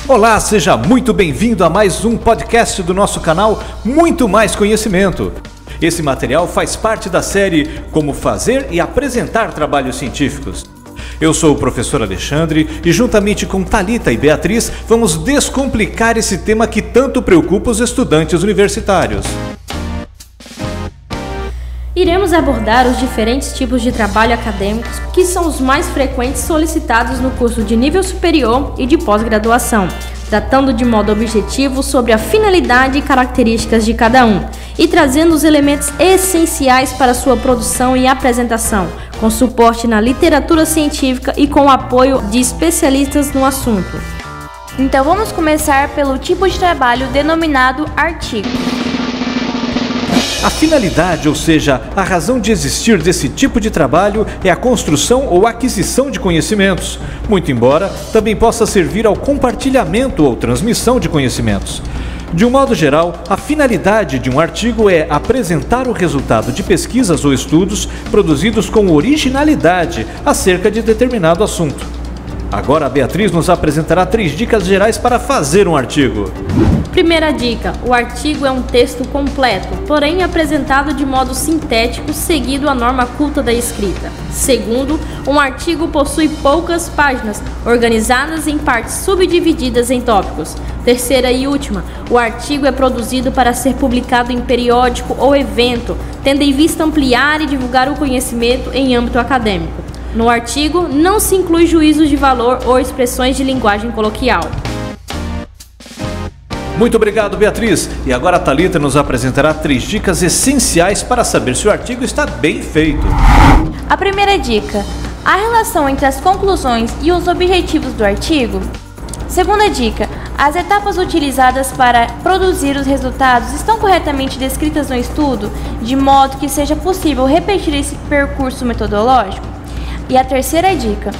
Olá, seja muito bem-vindo a mais um podcast do nosso canal Muito Mais Conhecimento. Esse material faz parte da série Como Fazer e Apresentar Trabalhos Científicos. Eu sou o professor Alexandre e juntamente com Thalita e Beatriz vamos descomplicar esse tema que tanto preocupa os estudantes universitários. Iremos abordar os diferentes tipos de trabalho acadêmicos que são os mais frequentes solicitados no curso de nível superior e de pós-graduação, tratando de modo objetivo sobre a finalidade e características de cada um, e trazendo os elementos essenciais para sua produção e apresentação, com suporte na literatura científica e com o apoio de especialistas no assunto. Então vamos começar pelo tipo de trabalho denominado artigo. A finalidade, ou seja, a razão de existir desse tipo de trabalho é a construção ou aquisição de conhecimentos, muito embora também possa servir ao compartilhamento ou transmissão de conhecimentos. De um modo geral, a finalidade de um artigo é apresentar o resultado de pesquisas ou estudos produzidos com originalidade acerca de determinado assunto. Agora a Beatriz nos apresentará 3 dicas gerais para fazer um artigo. Primeira dica: o artigo é um texto completo, porém apresentado de modo sintético, seguindo a norma culta da escrita. Segundo, um artigo possui poucas páginas, organizadas em partes subdivididas em tópicos. Terceira e última, o artigo é produzido para ser publicado em periódico ou evento, tendo em vista ampliar e divulgar o conhecimento em âmbito acadêmico. No artigo, não se inclui juízos de valor ou expressões de linguagem coloquial. Muito obrigado, Beatriz. E agora a Thalita nos apresentará 3 dicas essenciais para saber se o artigo está bem feito. A primeira dica: a relação entre as conclusões e os objetivos do artigo. Segunda dica: as etapas utilizadas para produzir os resultados estão corretamente descritas no estudo, de modo que seja possível repetir esse percurso metodológico. E a terceira dica: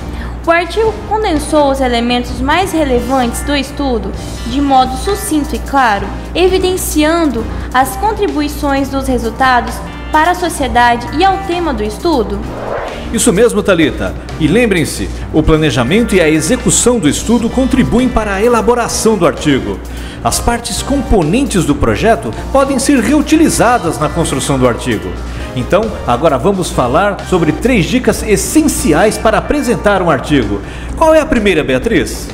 o artigo condensou os elementos mais relevantes do estudo de modo sucinto e claro, evidenciando as contribuições dos resultados para a sociedade e ao tema do estudo? Isso mesmo, Thalita. E lembrem-se, o planejamento e a execução do estudo contribuem para a elaboração do artigo. As partes componentes do projeto podem ser reutilizadas na construção do artigo. Então, agora vamos falar sobre 3 dicas essenciais para apresentar um artigo. Qual é a primeira, Beatriz?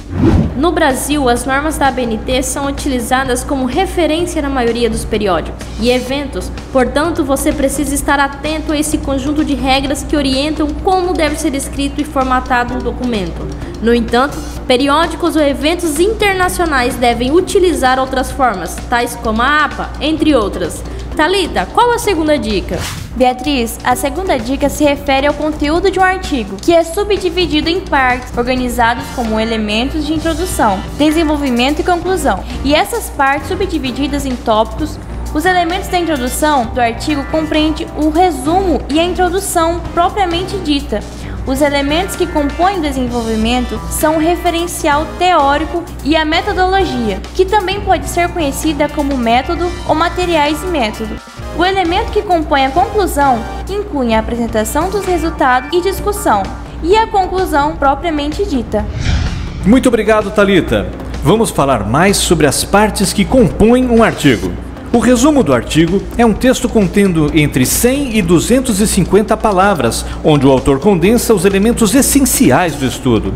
No Brasil, as normas da ABNT são utilizadas como referência na maioria dos periódicos e eventos, portanto, você precisa estar atento a esse conjunto de regras que orientam como deve ser escrito e formatado um documento. No entanto, periódicos ou eventos internacionais devem utilizar outras formas, tais como a APA, entre outras. Thalita, qual a segunda dica? Beatriz, a segunda dica se refere ao conteúdo de um artigo, que é subdividido em partes, organizados como elementos de introdução, desenvolvimento e conclusão. E essas partes subdivididas em tópicos, os elementos da introdução do artigo compreendem o resumo e a introdução propriamente dita. Os elementos que compõem o desenvolvimento são o referencial teórico e a metodologia, que também pode ser conhecida como método ou materiais e método. O elemento que compõe a conclusão inclui a apresentação dos resultados e discussão, e a conclusão propriamente dita. Muito obrigado, Thalita. Vamos falar mais sobre as partes que compõem um artigo. O resumo do artigo é um texto contendo entre 100 e 250 palavras, onde o autor condensa os elementos essenciais do estudo.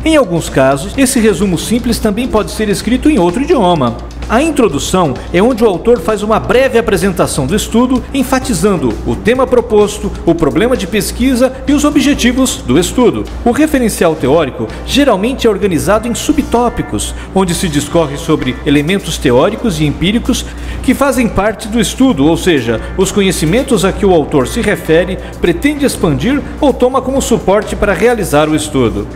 Em alguns casos, esse resumo simples também pode ser escrito em outro idioma. A introdução é onde o autor faz uma breve apresentação do estudo, enfatizando o tema proposto, o problema de pesquisa e os objetivos do estudo. O referencial teórico geralmente é organizado em subtópicos, onde se discorre sobre elementos teóricos e empíricos que fazem parte do estudo, ou seja, os conhecimentos a que o autor se refere, pretende expandir ou toma como suporte para realizar o estudo.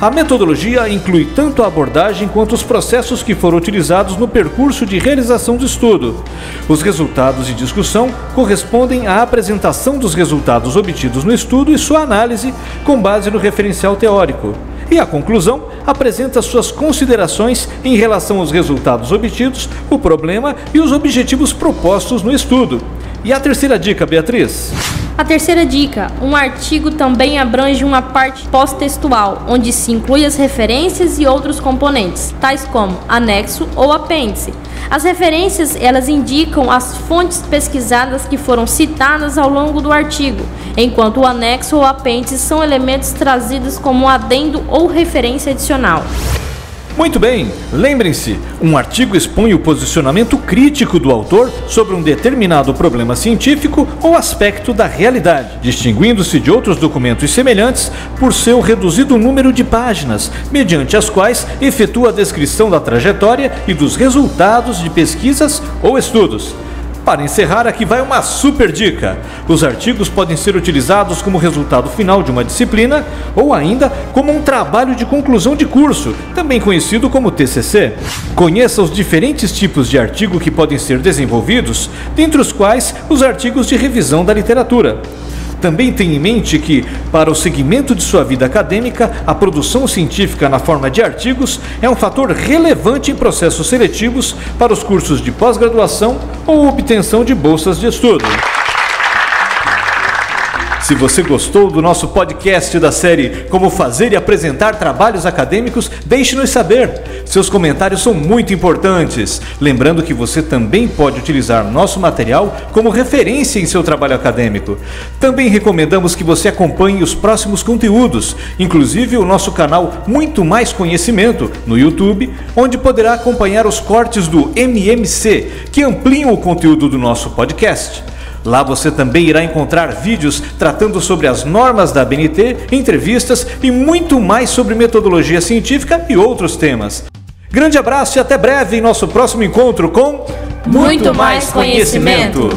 A metodologia inclui tanto a abordagem quanto os processos que foram utilizados no percurso de realização do estudo. Os resultados de discussão correspondem à apresentação dos resultados obtidos no estudo e sua análise com base no referencial teórico. E a conclusão apresenta suas considerações em relação aos resultados obtidos, o problema e os objetivos propostos no estudo. E a terceira dica, Beatriz? A terceira dica: um artigo também abrange uma parte pós-textual, onde se inclui as referências e outros componentes, tais como anexo ou apêndice. As referências, elas indicam as fontes pesquisadas que foram citadas ao longo do artigo, enquanto o anexo ou apêndice são elementos trazidos como adendo ou referência adicional. Muito bem, lembrem-se, um artigo expõe o posicionamento crítico do autor sobre um determinado problema científico ou aspecto da realidade, distinguindo-se de outros documentos semelhantes por seu reduzido número de páginas, mediante as quais efetua a descrição da trajetória e dos resultados de pesquisas ou estudos. Para encerrar, aqui vai uma super dica. Os artigos podem ser utilizados como resultado final de uma disciplina ou ainda como um trabalho de conclusão de curso, também conhecido como TCC. Conheça os diferentes tipos de artigo que podem ser desenvolvidos, dentre os quais os artigos de revisão da literatura. Também tenha em mente que, para o segmento de sua vida acadêmica, a produção científica na forma de artigos é um fator relevante em processos seletivos para os cursos de pós-graduação ou obtenção de bolsas de estudo. Se você gostou do nosso podcast da série Como Fazer e Apresentar Trabalhos Acadêmicos, deixe-nos saber. Seus comentários são muito importantes. Lembrando que você também pode utilizar nosso material como referência em seu trabalho acadêmico. Também recomendamos que você acompanhe os próximos conteúdos, inclusive o nosso canal Muito Mais Conhecimento no YouTube, onde poderá acompanhar os cortes do MMC, que ampliam o conteúdo do nosso podcast. Lá você também irá encontrar vídeos tratando sobre as normas da ABNT, entrevistas e muito mais sobre metodologia científica e outros temas. Grande abraço e até breve em nosso próximo encontro com Muito Mais Conhecimento.